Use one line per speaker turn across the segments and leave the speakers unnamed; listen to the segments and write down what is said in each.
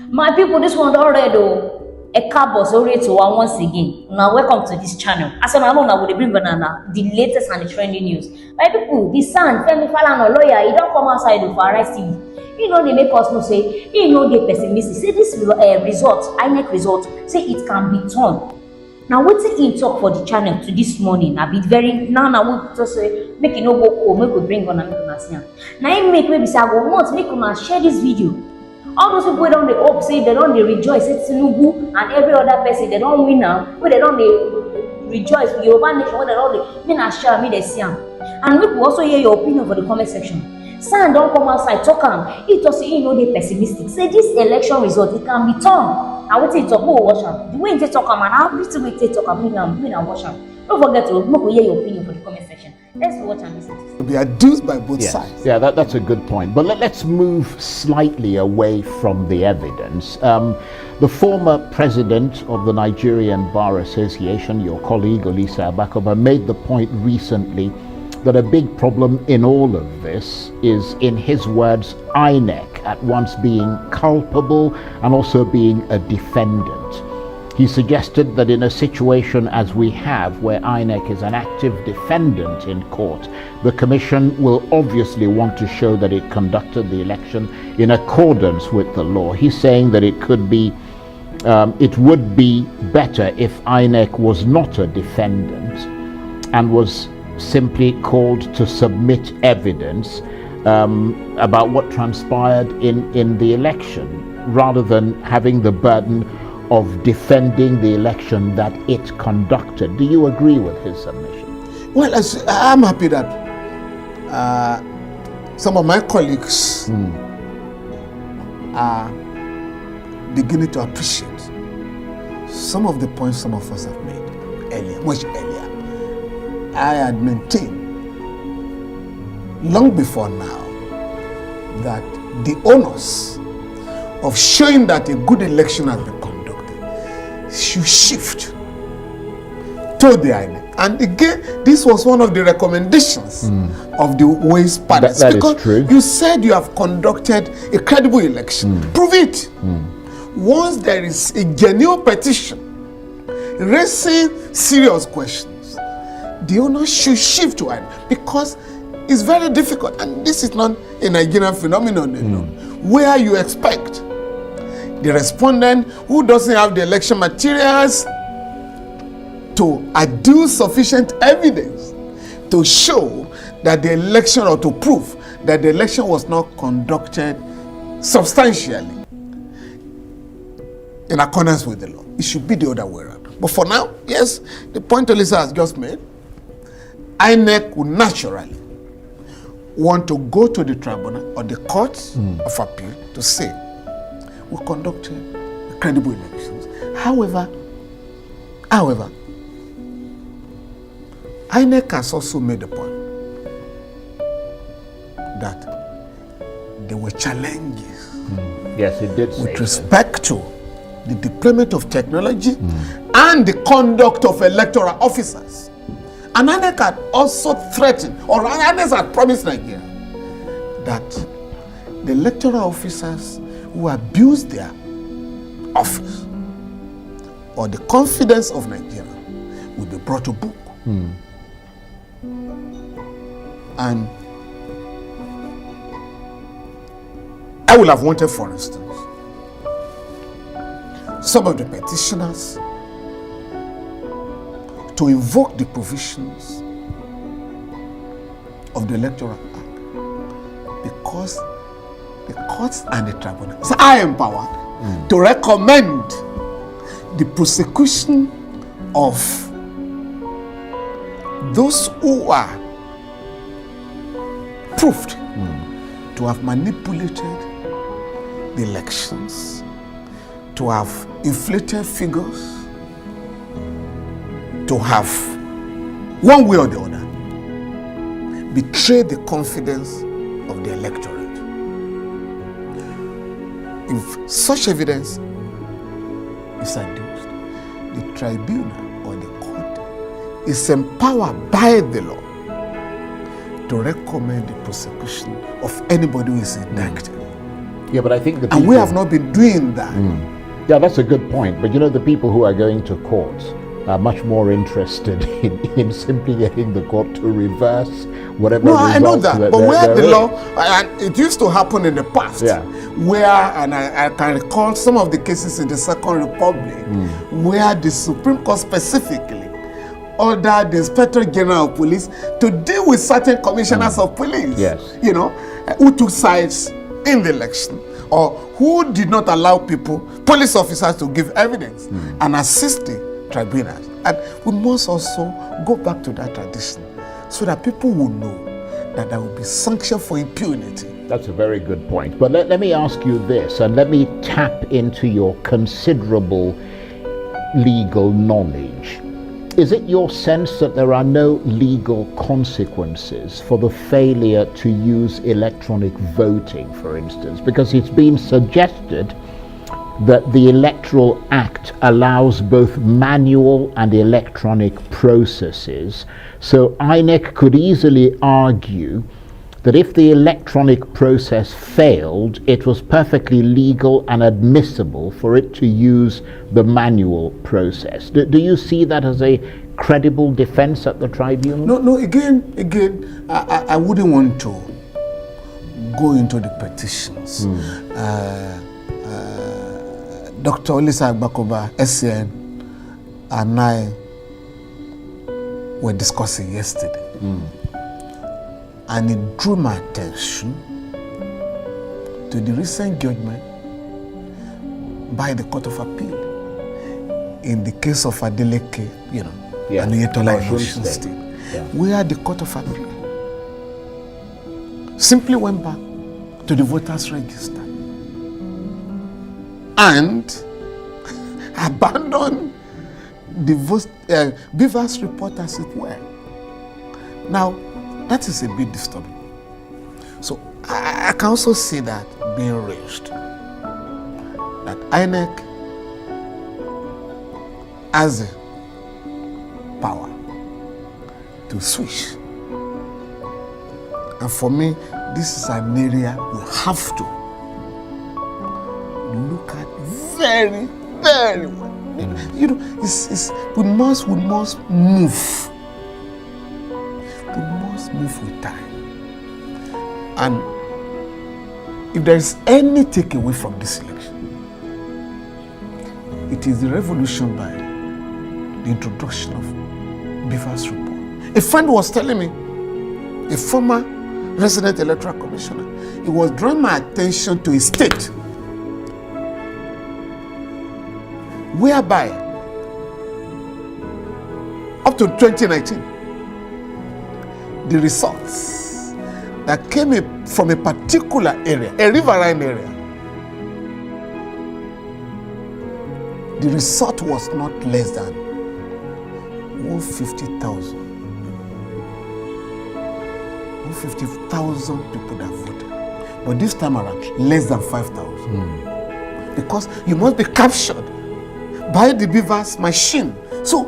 My people, this one already though. A cabo sorry to one once again. Now welcome to this channel. As I know now, we bring banana the latest and the trending news. My people, the son, Falana lawyer, he don't come outside to arrest him. You know they make us know say, you know they pessimistic. Say this result, INEC result, say it can be turned. Now what's in talk for the channel to this morning? I be very now we just say make it no go home, make we bring on and make una see. Now it make maybe say I go want make una share this video. All those people don't they hope say they don't they rejoice say Tinubu and every other person they don't win now, where they don't they rejoice with Yoruba nation, where they don't they me share me they see am. And we will also hear your opinion for the comment section. San don't come outside talk am. He just say you know they pessimistic. Say this election result it can be turned. I will take talk more watch am. The way they talk am and how pretty we take talk am me now watch am. Don't forget to hear your opinion for the comment section. Let's watch and listen to it.
Be adduced by both sides.
Yeah, that's a good point. But let's move slightly away from the evidence. The former president of the Nigerian Bar Association, your colleague Olisa Abakoba, made the point recently that a big problem in all of this is, in his words, INEC at once being culpable and also being a defendant. He suggested that in a situation as we have, where INEC is an active defendant in court, the Commission will obviously want to show that it conducted the election in accordance with the law. He's saying that it would be better if INEC was not a defendant and was simply called to submit evidence about what transpired in the election, rather than having the burden of defending the election that it conducted. Do you agree with his submission?
Well, I'm happy that some of my colleagues are beginning to appreciate some of the points some of us have made earlier, much earlier. I had maintained long before now that the onus of showing that a good election has been conducted should shift to the INEC. And again, this was one of the recommendations of the Ways panels.
That is true.
You said you have conducted a credible election. Prove it. Once there is a genuine petition raising serious questions, the onus should shift to INEC, because it's very difficult. And this is not a Nigerian phenomenon alone, where you expect the respondent who doesn't have the election materials to adduce sufficient evidence to show that the election, or to prove that the election was not conducted substantially in accordance with the law. It should be the other way around. But for now, yes, the point Elisa has just made, INEC would naturally want to go to the tribunal or the courts of appeal to say, we conducted credible elections. However, INEC has also made the point that there were challenges.
Yes, it did say
with respect to the deployment of technology and the conduct of electoral officers. And INEC had also threatened, or INEC had promised Nigeria, that the electoral officers who abuse their office or the confidence of Nigeria will be brought to book. And I would have wanted, for instance, some of the petitioners to invoke the provisions of the Electoral Act, because the courts and the tribunals are empowered to recommend the prosecution of those who are proved to have manipulated the elections, to have inflated figures, to have, one way or the other, betrayed the confidence of the electorate. If such evidence is adduced, the tribunal or the court is empowered by the law to recommend the prosecution of anybody who is indicted.
Yeah, but I think the people...
And we have not been doing that.
Yeah, that's a good point. But you know, the people who are going to court are much more interested in simply getting the court to reverse whatever
No, I know
results
that. But where the
in.
law, and it used to happen in the past, where, and I can recall some of the cases in the Second Republic, where the Supreme Court specifically ordered the Inspector General of Police to deal with certain commissioners of police, you know, who took sides in the election, or who did not allow police officers to give evidence and assist the tribunals. And we must also go back to that tradition so that people will know that there will be sanction for impunity.
That's a very good point. But let me ask you this, and let me tap into your considerable legal knowledge. Is it your sense that there are no legal consequences for the failure to use electronic voting, for instance? Because it's been suggested that the Electoral Act allows both manual and electronic processes. So INEC could easily argue that if the electronic process failed, it was perfectly legal and admissible for it to use the manual process. Do you see that as a credible defense at the tribunal?
No, again, I wouldn't want to go into the petitions. Dr. Olisa Agbakoba, SCN, and I were discussing yesterday. And it drew my attention to the recent judgment by the Court of Appeal in the case of Adegoke, you know, and Ayodele in Osun State, where the Court of Appeal simply went back to the voters' register and abandoned the Beaver's report as it were. Now, that is a bit disturbing. So I can also see that being raised, that INEC has the power to switch. And for me, this is an area we have to look at very, very well. You know, we must move. We must move with time. And if there is any takeaway from this election, it is the revolution by the introduction of Beaver's report. A friend was telling me, a former resident electoral commissioner, he was drawing my attention to a state whereby up to 2019, the results that came from a particular area, a riverine area, the result was not less than 150,000. 150,000 people that voted. But this time around, less than 5,000. Because you must be captured by the Beaver's machine. So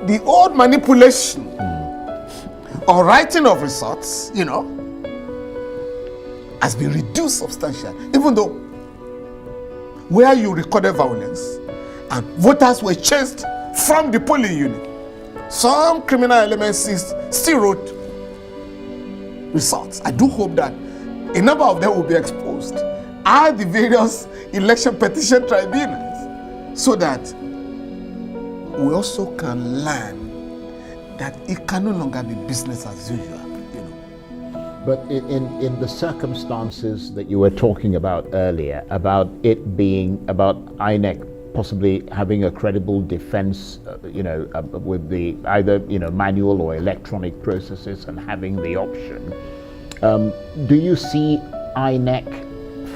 the old manipulation or writing of results, you know, has been reduced substantially. Even though where you recorded violence and voters were chased from the polling unit, some criminal elements still wrote results. I do hope that a number of them will be exposed at the various election petition tribunals so that we also can learn that it can no longer be business as usual. You know.
But in the circumstances that you were talking about earlier, about it being about INEC possibly having a credible defense, with the either manual or electronic processes and having the option, do you see INEC,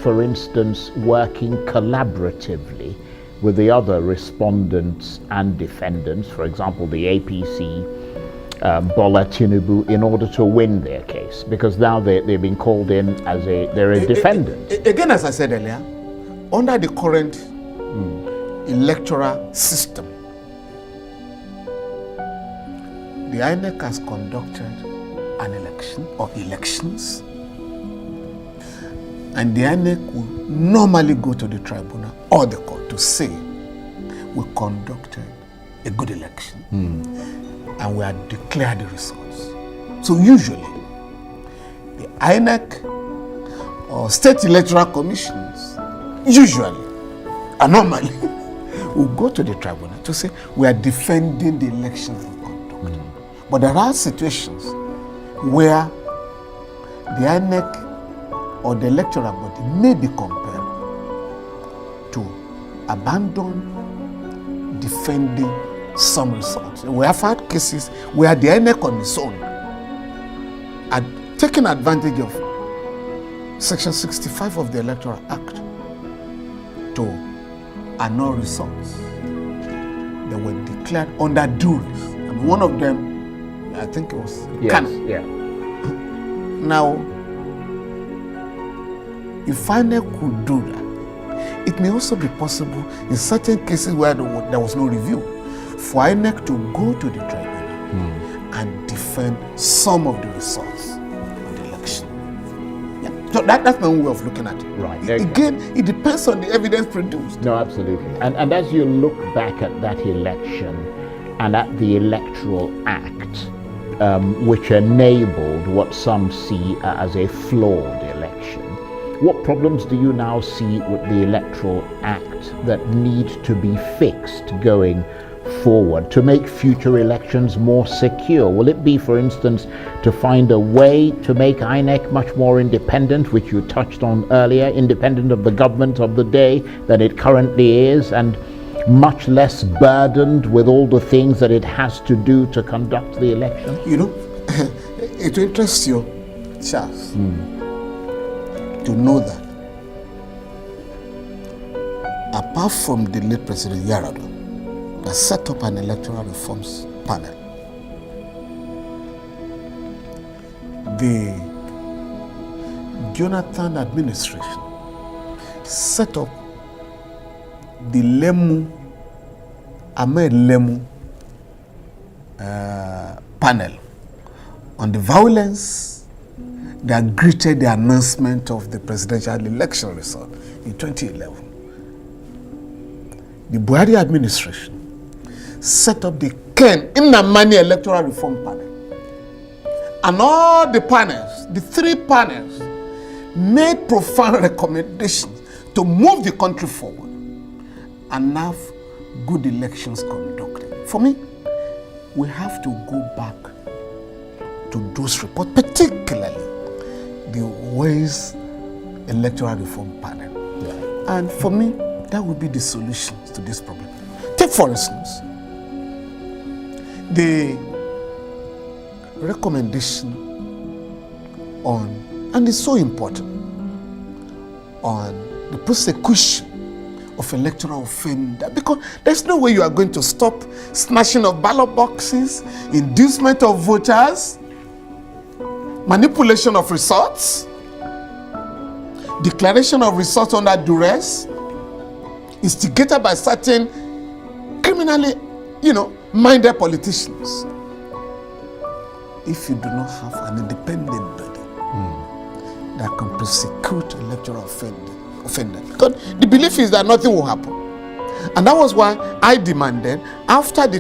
for instance, working collaboratively with the other respondents and defendants, for example, the APC, Bola Tinubu, in order to win their case? Because now they've been called in as they're a defendant.
Again, as I said earlier, under the current electoral system, the INEC has conducted an election or elections And the INEC will normally go to the tribunal or the court to say, we conducted a good election and we had declared the results. So usually, the INEC or state electoral commissions, usually, and normally, will go to the tribunal to say, we are defending the elections we conducted. But there are situations where the INEC or the electoral body may be compelled to abandon defending some results. We have had cases where the INEC on its own had taken advantage of Section 65 of the Electoral Act to annul results that were declared under duress. And one of them, I think it was Kano.
Yeah.
Now, if INEC could do that, it may also be possible in certain cases where there was no review for INEC to go to the tribunal and defend some of the results of the election. Yeah. So that's my own way of looking at it.
Right.
Again, it depends on the evidence produced.
No, absolutely. And as you look back at that election and at the Electoral Act, which enabled what some see as a flawed election, what problems do you now see with the Electoral Act that need to be fixed going forward to make future elections more secure? Will it be, for instance, to find a way to make INEC much more independent, which you touched on earlier, independent of the government of the day than it currently is, and much less burdened with all the things that it has to do to conduct the election?
You know, it interests you, Charles, to know that apart from the late President Yar'Adua, that set up an electoral reforms panel, the Jonathan administration set up the Ahmed Lemu panel on the violence that greeted the announcement of the presidential election result in 2011. The Buhari administration set up the Ken Nnamani Electoral Reform Panel. And all the panels, the three panels, made profound recommendations to move the country forward and have good elections conducted. For me, we have to go back to those reports, particularly the Ways Electoral Reform Panel. Yeah. And for me, that would be the solution to this problem. Take, for instance, the recommendation on, and it's so important, on the prosecution of electoral offender, because there's no way you are going to stop smashing of ballot boxes, inducement of voters, manipulation of results, declaration of results under duress, instigated by certain criminally, minded politicians. If you do not have an independent body that can prosecute electoral offenders, because the belief is that nothing will happen. And that was why I demanded, after the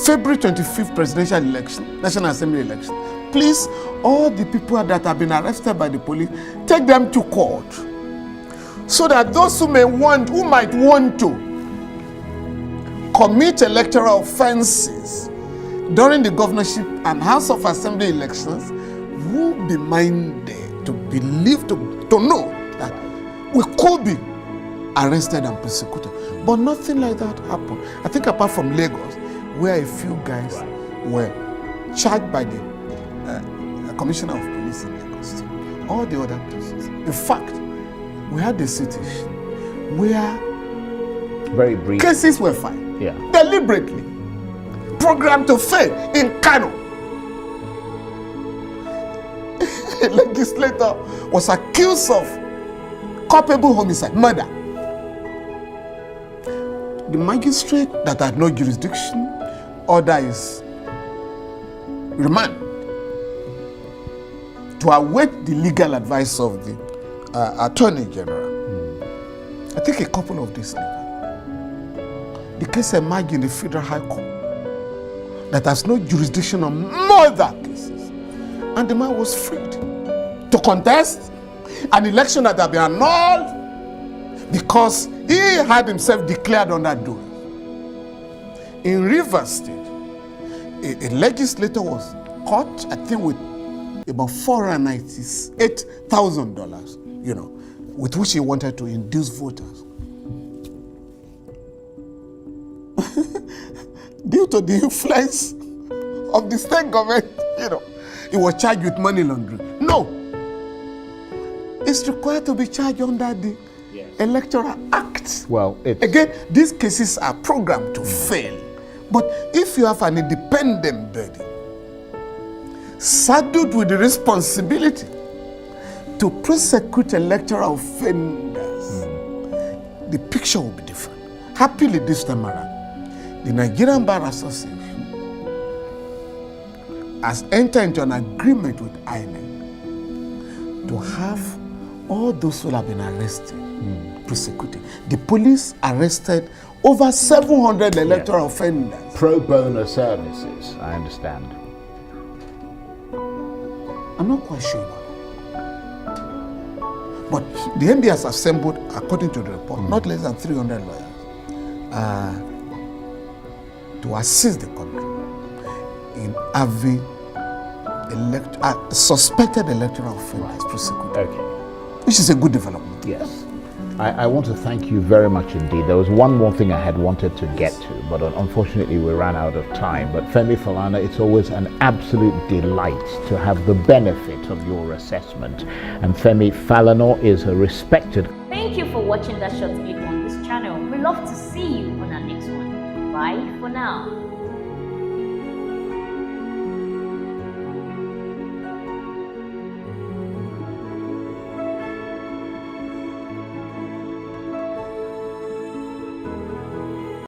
February 25th presidential election, National Assembly election, please, all the people that have been arrested by the police, take them to court, so that those who might want to commit electoral offenses during the governorship and House of Assembly elections will be minded to believe, to know that we could be arrested and prosecuted. But nothing like that happened. I think apart from Lagos, where a few guys were charged by the Commissioner of Police in Lagos, all the other places. In fact, we had a situation where
very brief
cases were filed, deliberately programmed to fail in Kano. A legislator was accused of culpable homicide, murder. The magistrate that had no jurisdiction order is remand to await the legal advice of the Attorney General. I think a couple of days later, the case emerged in the Federal High Court that has no jurisdiction on murder cases. And the man was freed to contest an election that had been annulled because he had himself declared under duress. In Reval State, a legislator was caught, I think, with about $498,000, with which he wanted to induce voters. Due to the influence of the state government, he was charged with money laundering. No, it's required to be charged under the Electoral Act.
Well,
again, these cases are programmed to fail. But if you have an independent body saddled with the responsibility to prosecute electoral offenders, the picture will be different. Happily this time around, the Nigerian Bar Association has entered into an agreement with INEC to have all those who have been arrested prosecuted. The police arrested over 700 electoral offenders.
Pro bono services, I understand.
I'm not quite sure about it. But the MB has assembled, according to the report, not less than 300 lawyers to assist the country in having suspected electoral offenders prosecuted.
Okay.
Which is a good development.
Yes. I want to thank you very much indeed. There was one more thing I had wanted to get to, but unfortunately we ran out of time. But Femi Falana, it's always an absolute delight to have the benefit of your assessment. And Femi Falana is a respected...
Thank you for watching that short video on this channel. We love to see you on our next one. Bye for now.